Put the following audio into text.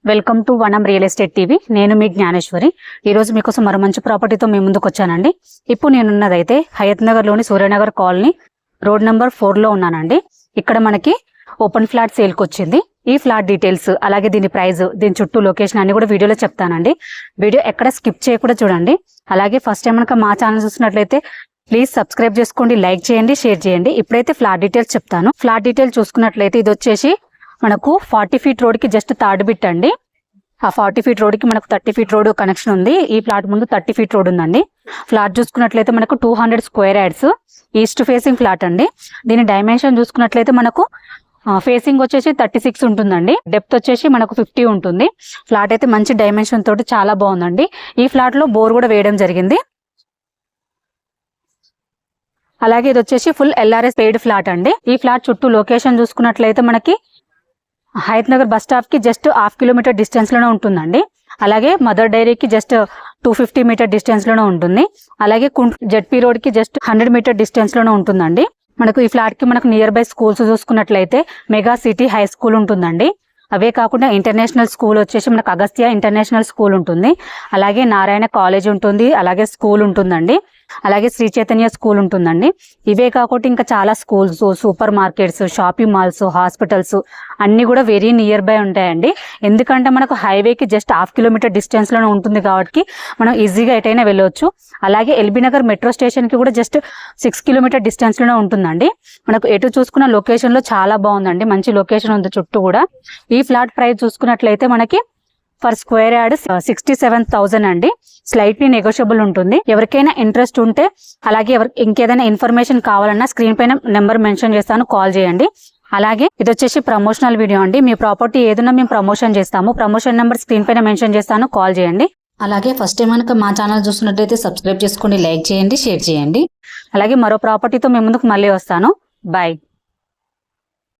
Welcome to వనం real estate TV. నేను మీ జ్ఞానేశ్వరి. ఈ రోజు మీకోసం మరో మంచి ప్రాపర్టీతో మీ ముందుకు వచ్చానండి. ఇప్పుడు నేనున్నదైతే హయత్ నగర్ లోని సూర్యనగర్ కాలనీ రోడ్ నెంబర్ 4 లో ఉన్నానండి. ఇక్కడ మనకి ఓపెన్ ఫ్లాట్ సేల్ కి వచ్చింది. ఈ ఫ్లాట్ డీటెయిల్స్ అలాగే దీని ప్రైస్, దీని చుట్టూ లొకేషన్ అన్ని కూడా వీడియోలో చెప్తానండి. వీడియో ఎక్కడ స్కిప్ చేయకుండా చూడండి. అలాగే ఫస్ట్ టైం కనుక మా ఛానల్ చూసినట్లయితే ప్లీజ్ సబ్స్క్రైబ్ చేసుకోండి, లైక్ చేయండి, షేర్ చేయండి. ఇప్పుడైతే ఫ్లాట్ డీటెయిల్స్ చెప్తాను. ఫ్లాట్ డీటెయిల్స్ చూసుకున్నట్లయితే ఇది వచ్చేసి మనకు 40 ఫీట్ రోడ్ కి జస్ట్ థర్డ్ బిట్ అండి. ఆ 40 ఫీట్ రోడ్ కి మనకు 30 ఫీట్ రోడ్ కనెక్షన్ ఉంది. ఈ ఫ్లాట్ ముందు 30 ఫీట్ రోడ్ ఉందండి. ఫ్లాట్ చూసుకున్నట్లయితే మనకు 200 square yards east facing flat అండి. దీని డైమెన్షన్ చూసుకున్నట్లయితే మనకు ఫేసింగ్ వచ్చేసి 36 ఉంటుందండి. డెప్త్ వచ్చేసి మనకు 50 ఉంటుంది. ఫ్లాట్ అయితే మంచి డైమెన్షన్ తోటి చాలా బాగుందండి. ఈ ఫ్లాట్ లో బోర్ కూడా వేయడం జరిగింది. అలాగే ఇది వచ్చేసి ఫుల్ LRS పెయిడ్ ఫ్లాట్ అండి. ఈ ఫ్లాట్ చుట్టూ లొకేషన్ చూసుకున్నట్లయితే మనకి హయత్ నగర్ బస్ స్టాప్ కి జస్ట్ 1/2 కిలోమీటర్ డిస్టెన్స్ లోనే ఉంటుందండి. అలాగే మదర్ డైరీకి జస్ట్ 250 మీటర్ డిస్టెన్స్ లోనే ఉంటుంది. అలాగే జెడ్పీ రోడ్ కి జస్ట్ 100 మీటర్ డిస్టెన్స్ లోనే ఉంటుందండి. మనకు ఈ ఫ్లాట్ కి మనకు నియర్ బై స్కూల్స్ చూసుకున్నట్లయితే మెగా సిటీ హై స్కూల్ ఉంటుందండి. అవే కాకుండా ఇంటర్నేషనల్ స్కూల్ వచ్చేసి మనకు అగస్త్య ఇంటర్నేషనల్ స్కూల్ ఉంటుంది. అలాగే నారాయణ కాలేజ్ ఉంటుంది. అలాగే స్కూల్ ఉంటుందండి. అలాగే శ్రీ చైతన్య స్కూల్ ఉంటుందండి. ఇవే కాకుండా ఇంకా చాలా schools, super markets, shopping malls, hospitals అన్ని కూడా వెరీ నియర్ బై ఉంటాయండి. ఎందుకంటే మనకు హైవేకి జస్ట్ 1/2 కిలోమీటర్ డిస్టెన్స్ లోనే ఉంటుంది కాబట్టి మనం ఈజీగా ఎటైనా వెళ్ళవచ్చు. అలాగే ఎల్బీ నగర్ మెట్రో స్టేషన్ కి కూడా జస్ట్ 6 కిలోమీటర్ డిస్టెన్స్ లోనే ఉంటుందండి. మనకు ఎటు చూసుకున్న లొకేషన్ లో చాలా బాగుందండి. మంచి లొకేషన్ ఉంది చుట్టూ కూడా. ఈ ఫ్లాట్ ప్రైస్ చూసుకున్నట్లయితే మనకి పర్ స్క్వేర్ యార్డ్ 67,000 అండి. స్లైట్లీ నెగోషియబుల్ ఉంటుంది. ఎవరికైనా ఇంట్రెస్ట్ ఉంటే అలాగే ఇంకేదైనా ఇన్ఫర్మేషన్ కావాలన్నా స్క్రీన్ పైన నెంబర్ మెన్షన్ చేస్తాను, కాల్ చేయండి. అలాగే ఇది వచ్చేసి ప్రమోషనల్ వీడియో అండి. మీ ప్రాపర్టీ ఏదైనా మేము ప్రమోషన్ చేస్తాము. ప్రమోషన్ నెంబర్ స్క్రీన్ పైన మెన్షన్ చేస్తాను, కాల్ చేయండి. అలాగే ఫస్ట్ టైం కనుక మా ఛానల్ చూస్తున్నట్లయితే సబ్స్క్రైబ్ చేసుకోండి, లైక్ చేయండి, షేర్ చేయండి. అలాగే మరో ప్రాపర్టీతో మీ ముందుకు మళ్ళీ వస్తాను. బాయ్.